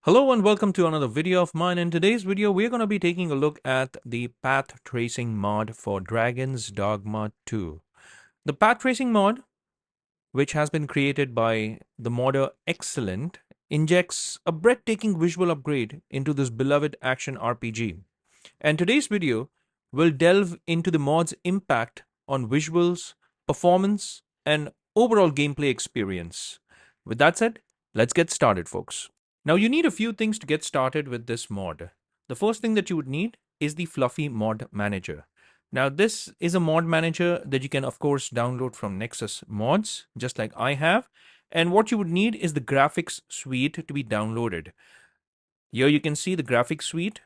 Hello and welcome to another video of mine. In today's video, we're going to be taking a look at the path tracing mod for Dragon's Dogma 2. The path tracing mod, which has been created by the modder Excellent, injects a breathtaking visual upgrade into this beloved action RPG. And today's video will delve into the mod's impact on visuals, performance, and overall gameplay experience. With that said, let's get started, folks. Now you need a few things to get started with this mod. The first thing that you would need is the Fluffy Mod Manager. Now this is a mod manager that you can of course download from Nexus Mods, just like I have. And what you would need is the graphics suite to be downloaded. Here you can see the graphics suite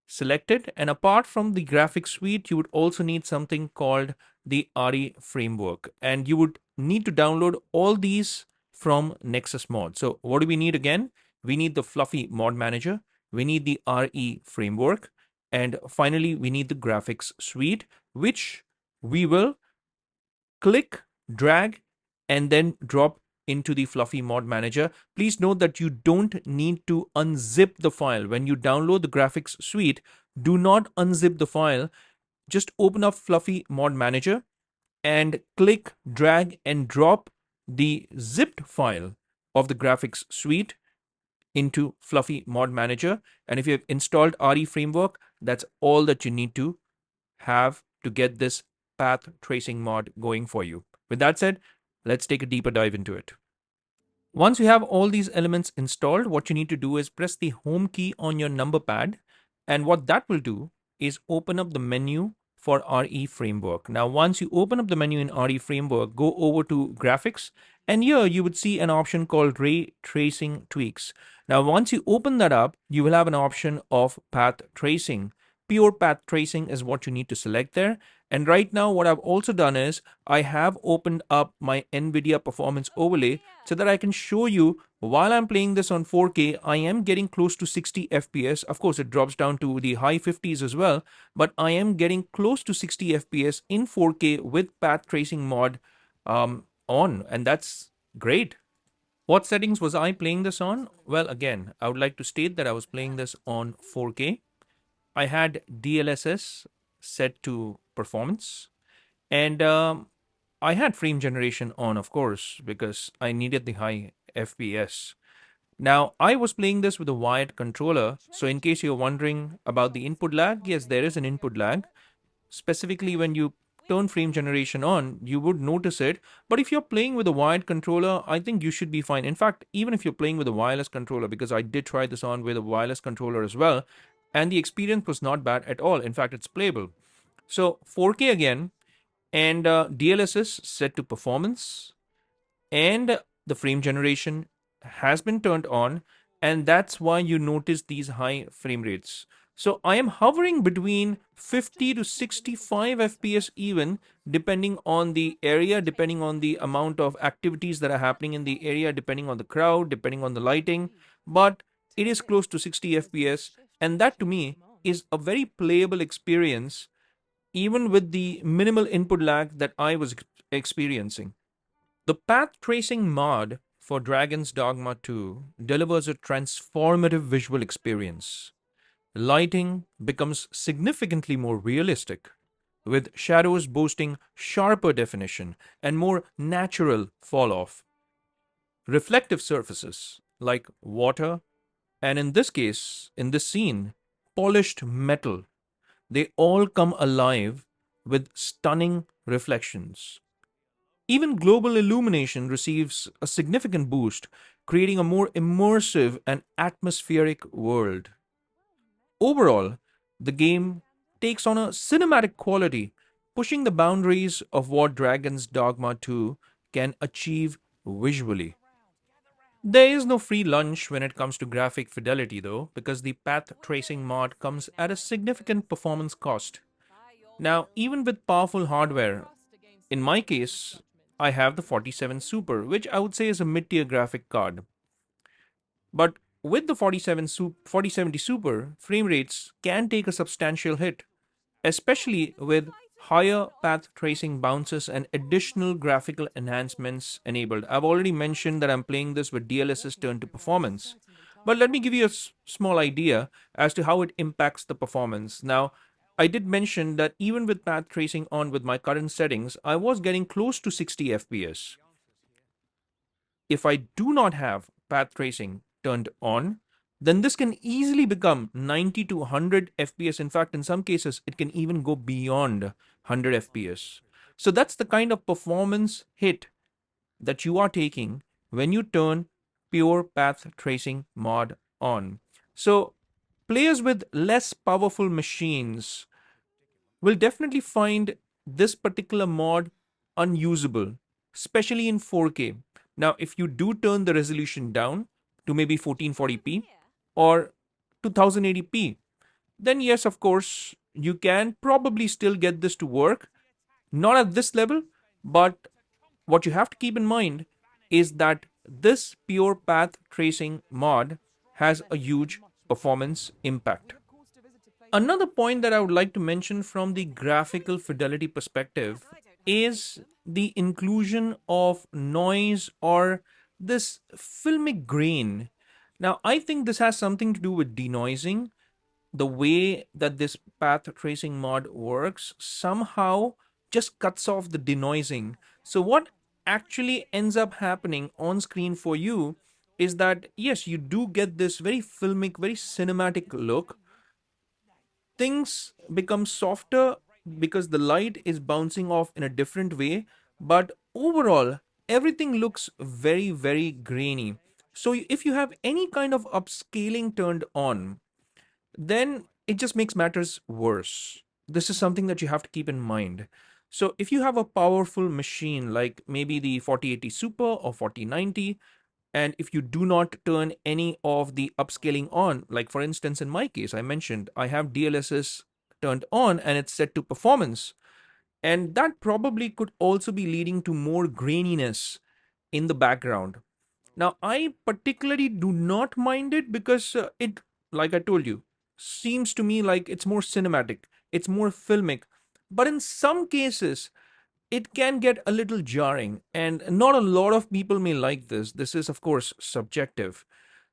selected, and apart from the graphics suite, you would also need something called the RE framework, and you would need to download all these from Nexus Mod. So what do we need again? We need the Fluffy Mod Manager, we need the RE framework, and finally we need the graphics suite, which we will click, drag, and then drop into the Fluffy Mod Manager. Please note that you don't need to unzip the file. When you download the graphics suite, do not unzip the file. Just open up Fluffy Mod Manager and click, drag, and drop the zipped file of the graphics suite into Fluffy Mod Manager. And if you have installed RE framework, that's all that you need to have to get this path tracing mod going for you. With that said, let's take a deeper dive into it. Once you have all these elements installed, what you need to do is press the home key on your number pad, and what that will do is open up the menu for RE framework. Now once you open up the menu in RE framework, go over to graphics, and here you would see an option called ray tracing tweaks. Now once you open that up, you will have an option of path tracing. Pure path tracing is what you need to select there. And right now what I've also done is I have opened up my NVIDIA performance overlay so that I can show you while I'm playing this on 4K, I am getting close to 60 FPS. Of course, it drops down to the high 50s as well, but I am getting close to 60 FPS in 4K with path tracing mod on, and that's great. What settings was I playing this on? Well, again, I would like to state that I was playing this on 4K. I had DLSS set to performance, and I had frame generation on, of course, because I needed the high FPS. Now, I was playing this with a wired controller, so in case you're wondering about the input lag, yes, there is an input lag. Specifically, when you turn frame generation on, you would notice it. But if you're playing with a wired controller, I think you should be fine. In fact, even if you're playing with a wireless controller, because I did try this on with a wireless controller as well, and the experience was not bad at all. In fact, it's playable. So 4K again, and DLSS set to performance, and the frame generation has been turned on, and that's why you notice these high frame rates. So I am hovering between 50 to 65 FPS even, depending on the area, depending on the amount of activities that are happening in the area, depending on the crowd, depending on the lighting, but it is close to 60 FPS, and that to me is a very playable experience even with the minimal input lag that I was experiencing. The path tracing mod for Dragon's Dogma 2 delivers a transformative visual experience. Lighting becomes significantly more realistic, with shadows boasting sharper definition and more natural fall off. Reflective surfaces like water, and in this case, in this scene, polished metal, they all come alive with stunning reflections. Even global illumination receives a significant boost, creating a more immersive and atmospheric world. Overall, the game takes on a cinematic quality, pushing the boundaries of what Dragon's Dogma 2 can achieve visually. There is no free lunch when it comes to graphic fidelity though, because the path tracing mod comes at a significant performance cost. Now, even with powerful hardware, in my case, I have the 47 Super, which I would say is a mid-tier graphic card. But with the 4070 Super, frame rates can take a substantial hit, especially with higher path tracing bounces and additional graphical enhancements enabled. I've already mentioned that I'm playing this with DLSS turned to performance. But let me give you a small idea as to how it impacts the performance. Now, I did mention that even with path tracing on with my current settings, I was getting close to 60 FPS. If I do not have path tracing turned on, then this can easily become 90 to 100 FPS. In fact, in some cases, it can even go beyond 100 FPS. So that's the kind of performance hit that you are taking when you turn pure path tracing mod on. So players with less powerful machines will definitely find this particular mod unusable, especially in 4K. Now, if you do turn the resolution down to maybe 1440p or 2080p, then yes, of course, you can probably still get this to work. Not at this level, but what you have to keep in mind is that this pure path tracing mod has a huge performance impact. Another point that I would like to mention from the graphical fidelity perspective is the inclusion of noise or this filmic grain. Now, I think this has something to do with denoising. The way that this path tracing mod works somehow just cuts off the denoising. So what actually ends up happening on screen for you is that yes, you do get this very filmic, very cinematic look. Things become softer because the light is bouncing off in a different way, but overall everything looks very, very grainy. So if you have any kind of upscaling turned on, then it just makes matters worse. This is something that you have to keep in mind. So if you have a powerful machine like maybe the 4080 Super or 4090, and if you do not turn any of the upscaling on, like for instance in my case, I mentioned I have DLSS turned on and it's set to performance, and that probably could also be leading to more graininess in the background. Now, I particularly do not mind it because it, like I told you, seems to me like it's more cinematic, it's more filmic. But in some cases, it can get a little jarring, and not a lot of people may like this. This is, of course, subjective.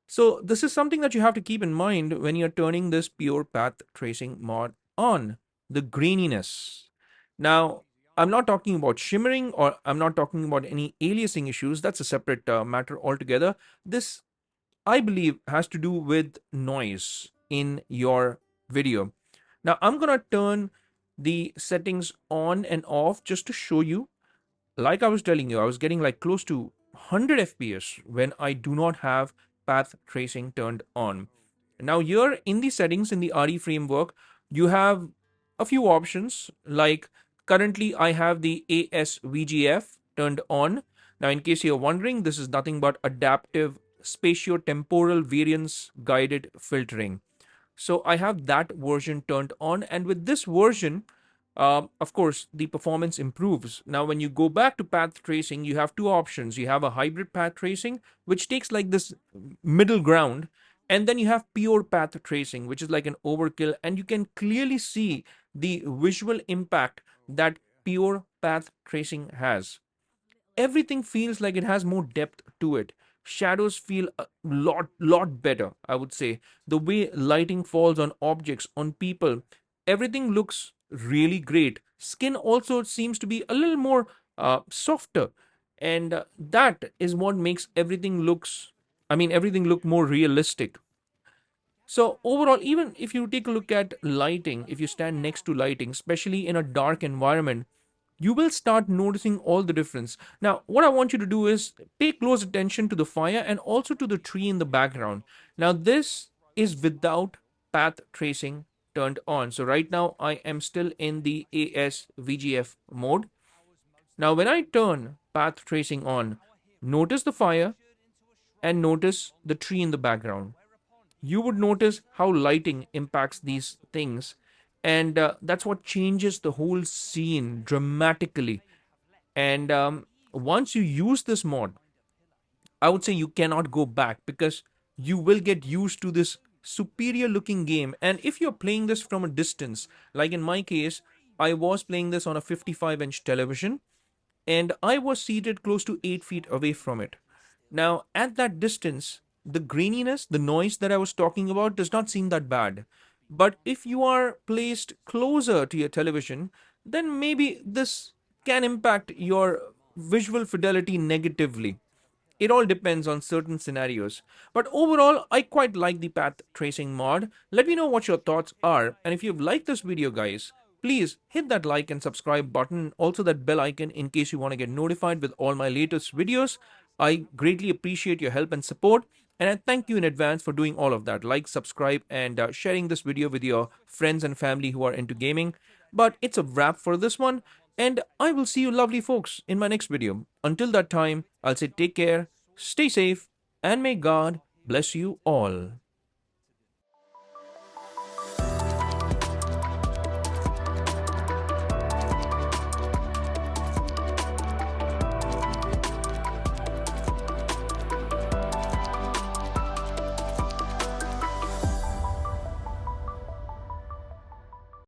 So, this is something that you have to keep in mind when you're turning this pure path tracing mod on, the graininess. Now, I'm not talking about shimmering or I'm not talking about any aliasing issues. That's a separate matter altogether. This, I believe, has to do with noise in your video. Now, I'm going to turn the settings on and off just to show you. Like I was telling you, I was getting like close to 100 FPS when I do not have path tracing turned on. Now, here in the settings in the RE framework, you have a few options. Like currently, I have the ASVGF turned on. Now, in case you're wondering, this is nothing but adaptive spatiotemporal variance guided filtering. So I have that version turned on, and with this version, of course, the performance improves. Now, when you go back to path tracing, you have two options. You have a hybrid path tracing, which takes like this middle ground, and then you have pure path tracing, which is like an overkill, and you can clearly see the visual impact that pure path tracing has. Everything feels like it has more depth to it. Shadows feel a lot better, I would say. The way lighting falls on objects, on people, everything looks really great. Skin also seems to be a little more softer, and that is what makes everything look more realistic. So overall, even if you take a look at lighting, if you stand next to lighting, especially in a dark environment, you will start noticing all the difference. Now, what I want you to do is pay close attention to the fire and also to the tree in the background. Now, this is without path tracing turned on. So right now I am still in the ASVGF mode. Now, when I turn path tracing on, notice the fire and notice the tree in the background. You would notice how lighting impacts these things, and that's what changes the whole scene dramatically. And once you use this mod, I would say you cannot go back because you will get used to this superior looking game. And if you're playing this from a distance, like in my case, I was playing this on a 55-inch television and I was seated close to 8 feet away from it. Now, at that distance, the graininess, the noise that I was talking about does not seem that bad. But if you are placed closer to your television, then maybe this can impact your visual fidelity negatively. It all depends on certain scenarios. But overall, I quite like the path tracing mod. Let me know what your thoughts are. And if you've liked this video, guys, please hit that like and subscribe button. Also that bell icon in case you want to get notified with all my latest videos. I greatly appreciate your help and support. And I thank you in advance for doing all of that. Like, subscribe, and sharing this video with your friends and family who are into gaming. But it's a wrap for this one. And I will see you lovely folks in my next video. Until that time, I'll say take care, stay safe, and may God bless you all.